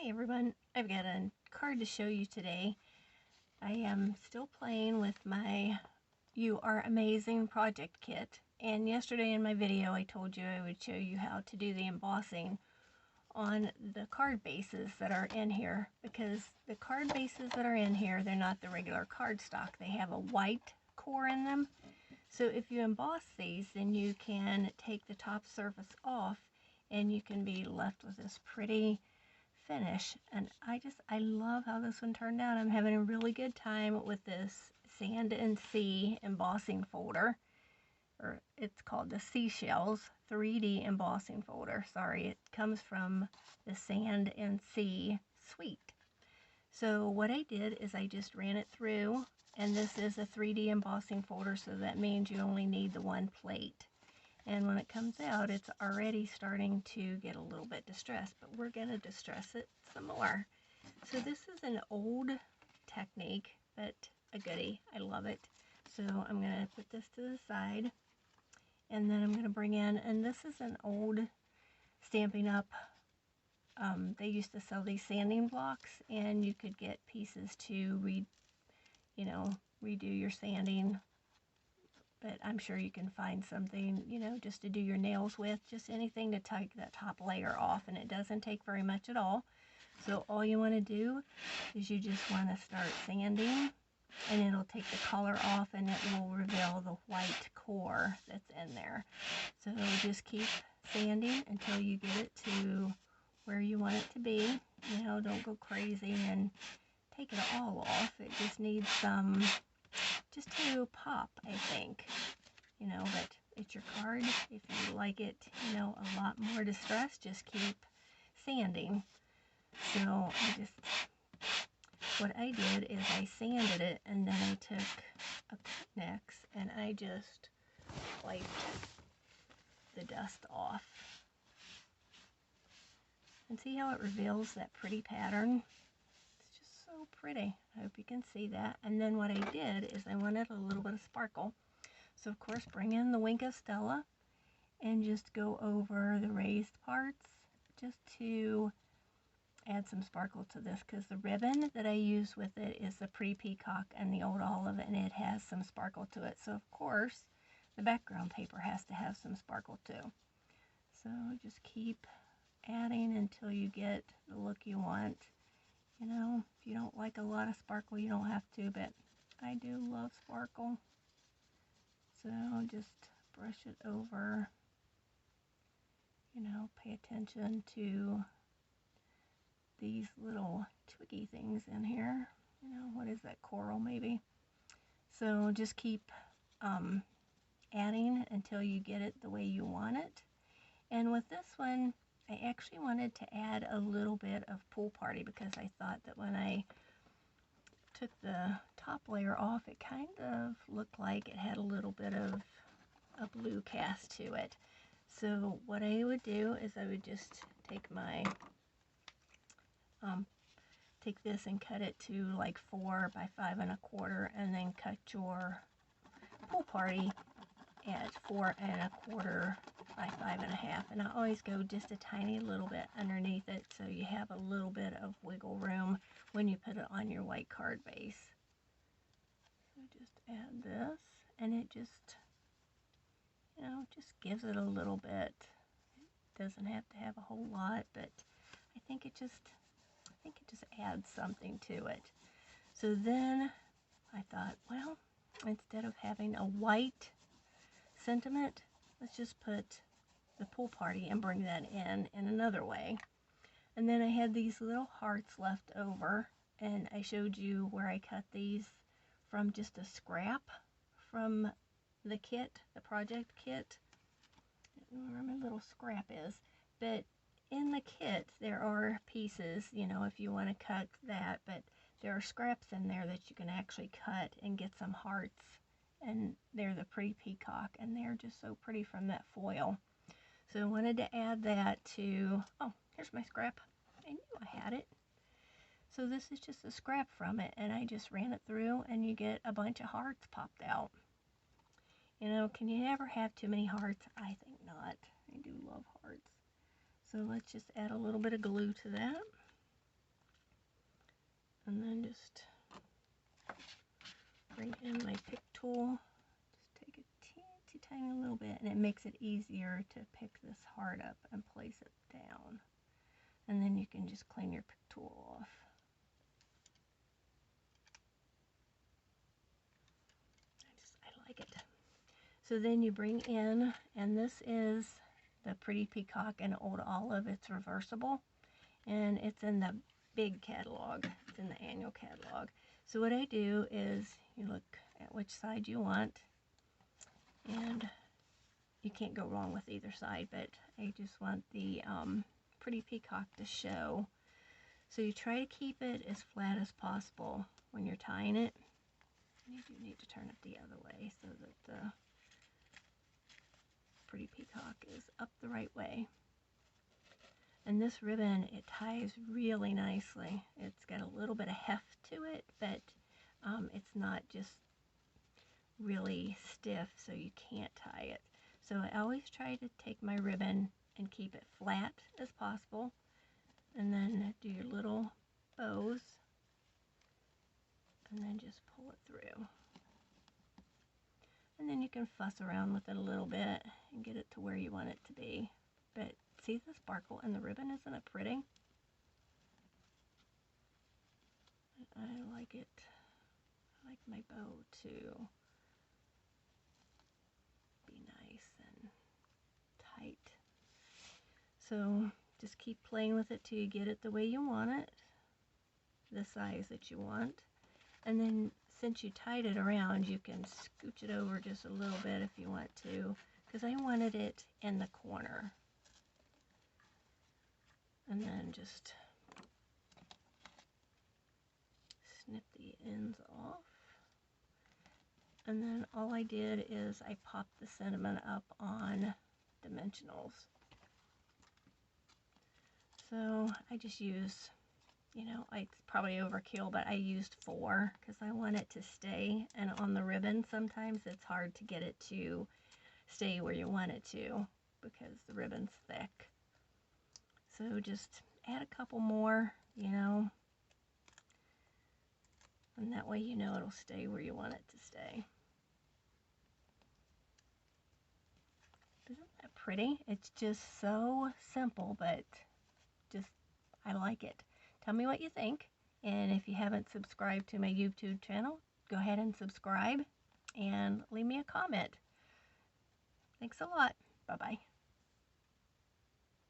Hi everyone, I've got a card to show you today. I am still playing with my You Are Amazing project kit, and yesterday in my video I told you I would show you how to do the embossing on the card bases that are in here, because the card bases that are in here, they're not the regular cardstock. They have a white core in them. So if you emboss these, then you can take the top surface off and you can be left with this pretty finish. And I love how this one turned out. I'm having a really good time with this Sand and Sea embossing folder, or it's called the Seashells 3D embossing folder. Sorry, it comes from the Sand and Sea suite. So what I did is I just ran it through, and this is a 3D embossing folder, so that means you only need the one plate. And when it comes out, it's already starting to get a little bit distressed, but we're going to distress it some more. So this is an old technique, but a goodie. I love it. So I'm going to put this to the side, and then I'm going to bring in, and this is an old Stampin' Up. They used to sell these sanding blocks, and you could get pieces to redo your sanding. But I'm sure you can find something, just to do your nails with, just anything to take that top layer off, and it doesn't take very much at all. So all you want to do is you just want to start sanding, and it'll take the color off and it will reveal the white core that's in there. So just keep sanding until you get it to where you want it to be. Don't go crazy and take it all off. It just needs some just to pop, I think, but it's your card. If you like it, a lot more distressed, just keep sanding. So what I did is I sanded it, and then I took a Kleenex and I just wiped the dust off. And see how it reveals that pretty pattern? So pretty. I hope you can see that. And then what I did is I wanted a little bit of sparkle. So of course bring in the Wink of Stella and just go over the raised parts just to add some sparkle to this, because the ribbon that I use with it is the Pretty Peacock and the Old Olive, and it has some sparkle to it. So of course the background paper has to have some sparkle too. So just keep adding until you get the look you want. If you don't like a lot of sparkle, you don't have to, but I do love sparkle. So just brush it over. Pay attention to these little twiggy things in here. What is that, coral maybe? So just keep adding until you get it the way you want it. And with this one, I actually wanted to add a little bit of Pool Party, because I thought that when I took the top layer off, it kind of looked like it had a little bit of a blue cast to it. So what I would do is I would just take my, take this and cut it to like 4 by 5 1/4, and then cut your Pool Party at 4 1/4 by 5 1/2, and I always go just a tiny little bit underneath it, so you have a little bit of wiggle room when you put it on your white card base. So just add this, and it just, just gives it a little bit. It doesn't have to have a whole lot, but I think it just adds something to it. So then I thought, well, instead of having a white sentiment, let's just put the Pool Party and bring that in another way. And then I had these little hearts left over, and I showed you where I cut these from just a scrap from the kit, the project kit. I don't know where my little scrap is, but in the kit there are pieces, if you want to cut that, but there are scraps in there that you can actually cut and get some hearts, and they're the Pretty Peacock, and they're just so pretty from that foil. So I wanted to add that to, oh, here's my scrap. I knew I had it. So this is just a scrap from it, and I just ran it through, and you get a bunch of hearts popped out. Can you ever have too many hearts? I think not. I do love hearts. So let's just add a little bit of glue to that. And then just bring in my pick tool. Just take a teeny tiny little bit, and it makes it easier to pick this heart up and place it down. And then you can just clean your pick tool off. I like it. So then you bring in, and this is the Pretty Peacock in Old Olive. It's reversible, and it's in the big catalog. It's in the annual catalog. So what I do is you look at which side you want, and you can't go wrong with either side, but I just want the Pretty Peacock to show. So you try to keep it as flat as possible when you're tying it. You do need to turn it the other way so that the Pretty Peacock is up the right way. And this ribbon, it ties really nicely. It's got a little bit of heft to it, but it's not just really stiff, so you can't tie it. So I always try to take my ribbon and keep it flat as possible, and then do your little bows, and then just pull it through. And then you can fuss around with it a little bit and get it to where you want it to be. But see the sparkle in the ribbon? Isn't it pretty? I like it. I like my bow to be nice and tight. So just keep playing with it till you get it the way you want it, the size that you want. And then since you tied it around, you can scooch it over just a little bit if you want to, because I wanted it in the corner. And then just snip the ends off. And then all I did is I popped the sentiment up on dimensionals. So I just use, you know, it's probably overkill, but I used 4 because I want it to stay. And on the ribbon, sometimes it's hard to get it to stay where you want it to because the ribbon's thick. So just add a couple more, you know, and that way you know it'll stay where you want it to stay. Isn't that pretty? It's just so simple, but just, I like it. Tell me what you think, and if you haven't subscribed to my YouTube channel, go ahead and subscribe and leave me a comment. Thanks a lot. Bye-bye.